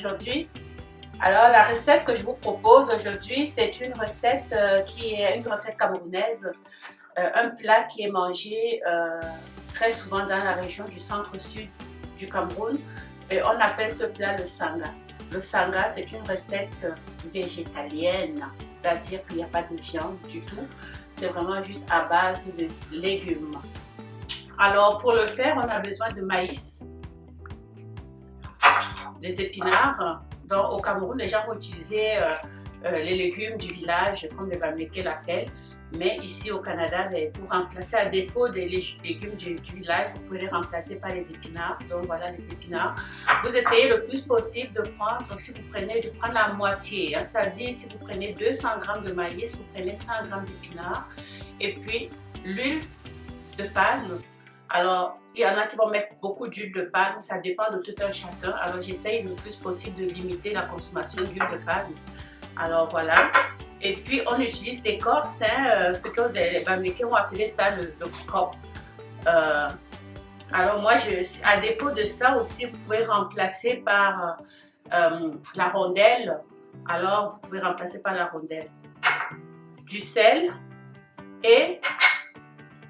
aujourd'hui. Alors la recette que je vous propose aujourd'hui, c'est une recette qui est une recette camerounaise, un plat qui est mangé très souvent dans la région du centre-sud du Cameroun et on appelle ce plat le sanga. Le sanga, c'est une recette végétalienne, c'est-à-dire qu'il n'y a pas de viande du tout, c'est vraiment juste à base de légumes. Alors pour le faire, on a besoin de maïs, des épinards. Donc, au Cameroun, les gens vont utiliser les légumes du village, comme les Bamileke l'appellent. Mais ici au Canada, pour remplacer, à défaut des légumes du village, vous pouvez les remplacer par les épinards. Donc voilà les épinards. Vous essayez le plus possible de prendre, si vous prenez, de prendre la moitié. Hein, c'est-à-dire, si vous prenez 200 g de maïs, vous prenez 100 g d'épinards. Et puis l'huile de palme. Alors, il y en a qui vont mettre beaucoup d'huile de palme, ça dépend de tout un chacun. Alors, j'essaye le plus possible de limiter la consommation d'huile de palme. Alors, voilà. Et puis, on utilise l'écorce, hein, ce que les Bamileke ont appelé ça le crop. Alors, moi, à défaut de ça aussi, vous pouvez remplacer par la rondelle. Alors, vous pouvez remplacer par la rondelle. Du sel et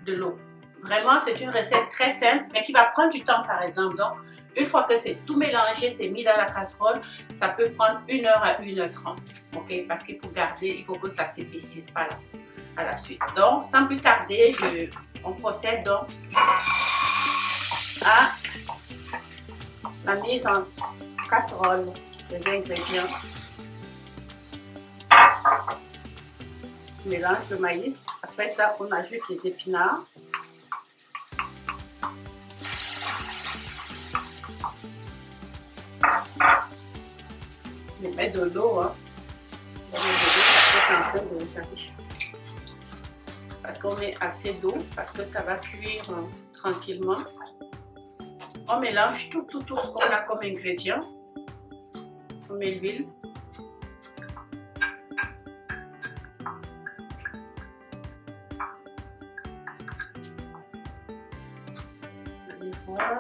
de l'eau. Vraiment, c'est une recette très simple, mais qui va prendre du temps, par exemple. Donc, une fois que c'est tout mélangé, c'est mis dans la casserole, ça peut prendre 1 heure à 1h30. Ok? Parce qu'il faut garder, il faut que ça s'épaississe à la suite. Donc, sans plus tarder, on procède donc à la mise en casserole des ingrédients. On mélange le maïs. Après ça, on ajoute les épinards. Je mets de l'eau, hein. Parce qu'on met assez d'eau, parce que ça va cuire tranquillement. On mélange tout ce qu'on a comme ingrédient. On met l'huile. Voilà.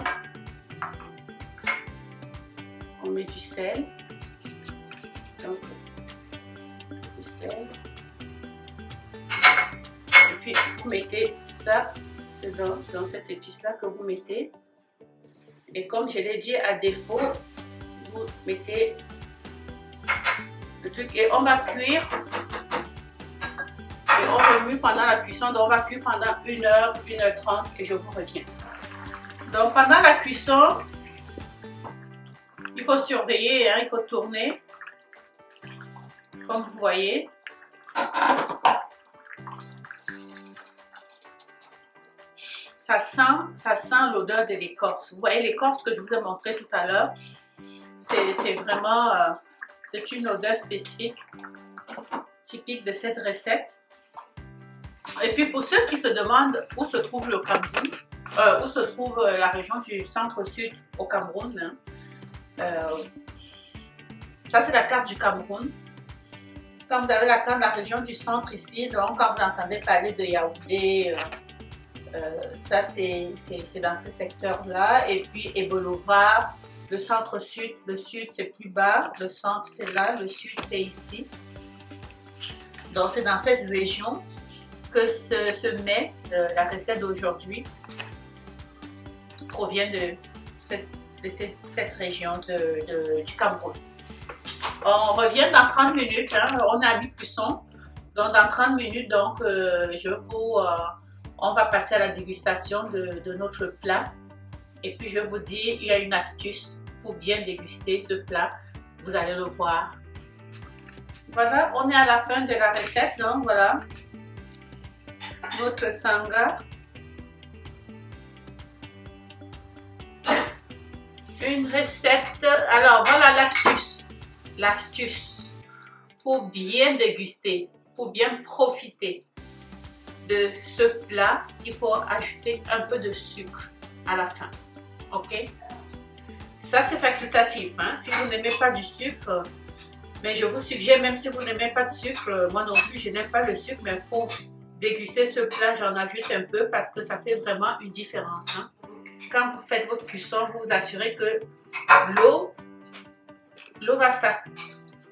On met du sel. Donc, du sel. Et puis, vous mettez ça dedans, dans cette épice-là que vous mettez. Et comme je l'ai dit, à défaut, vous mettez le truc et on va cuire. Et on remue pendant la cuisson. Donc, on va cuire pendant 1 heure, 1h30 et je vous reviens. Donc, pendant la cuisson, il faut surveiller, hein, il faut tourner, comme vous voyez. Ça sent l'odeur de l'écorce. Vous voyez l'écorce que je vous ai montré tout à l'heure. C'est vraiment, c'est une odeur spécifique, typique de cette recette. Et puis pour ceux qui se demandent où se trouve le Cameroun, où se trouve la région du centre-sud au Cameroun, hein. Ça c'est la carte du Cameroun. Quand vous avez la carte de la région du centre ici, donc quand vous entendez parler de Yaoundé, ça c'est dans ce secteur là. Et puis Ebolova, le centre-sud, le sud c'est plus bas, le centre c'est là, le sud c'est ici. Donc c'est dans cette région que ce mets, la recette d'aujourd'hui provient de cette région du Cameroun. On revient dans 30 minutes, hein, on est à mi-cuisson. Donc dans 30 minutes, donc, on va passer à la dégustation de notre plat. Et puis je vous dis, il y a une astuce pour bien déguster ce plat. Vous allez le voir. Voilà, on est à la fin de la recette. Donc voilà, notre sanga. Une recette, alors voilà l'astuce. L'astuce pour bien déguster, pour bien profiter de ce plat, il faut ajouter un peu de sucre à la fin. Ok? Ça c'est facultatif, hein? Si vous n'aimez pas du sucre, mais je vous suggère, même si vous n'aimez pas de sucre, moi non plus je n'aime pas le sucre, mais pour déguster ce plat, j'en ajoute un peu parce que ça fait vraiment une différence, hein? Quand vous faites votre cuisson, vous vous assurez que l'eau l'eau va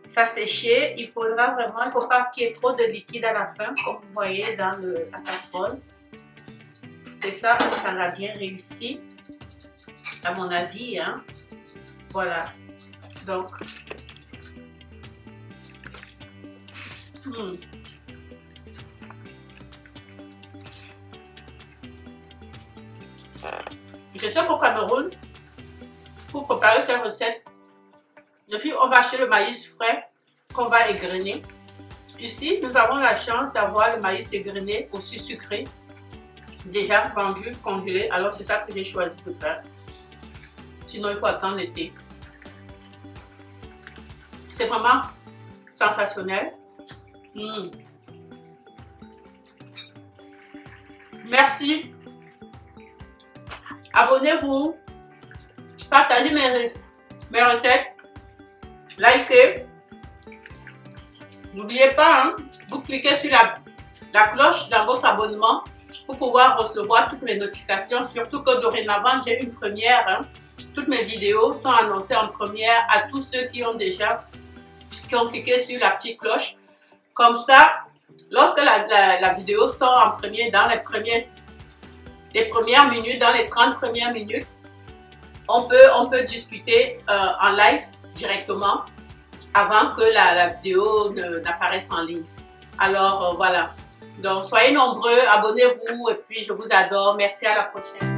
s'assécher. Il faudra vraiment, il ne faut pas qu'il y ait trop de liquide à la fin, comme vous voyez dans la casserole. C'est ça, ça l'a bien réussi, à mon avis, hein. Voilà, donc, je sais qu'au Cameroun, pour préparer cette recette, on va acheter le maïs frais qu'on va égrener. Ici, nous avons la chance d'avoir le maïs égrené aussi sucré, déjà vendu, congelé. Alors c'est ça que j'ai choisi de faire. Sinon, il faut attendre l'été. C'est vraiment sensationnel. Merci. Abonnez-vous. Partagez mes recettes. Likez. N'oubliez pas, hein, vous cliquez sur la cloche dans votre abonnement pour pouvoir recevoir toutes mes notifications. Surtout que dorénavant, j'ai une première. Hein. Toutes mes vidéos sont annoncées en première à tous ceux qui ont cliqué sur la petite cloche. Comme ça, lorsque la vidéo sort en premier dans les premières minutes, dans les 30 premières minutes, on peut discuter en live directement avant que la vidéo n'apparaisse en ligne. Alors voilà, donc soyez nombreux, abonnez-vous et puis je vous adore. Merci, à la prochaine.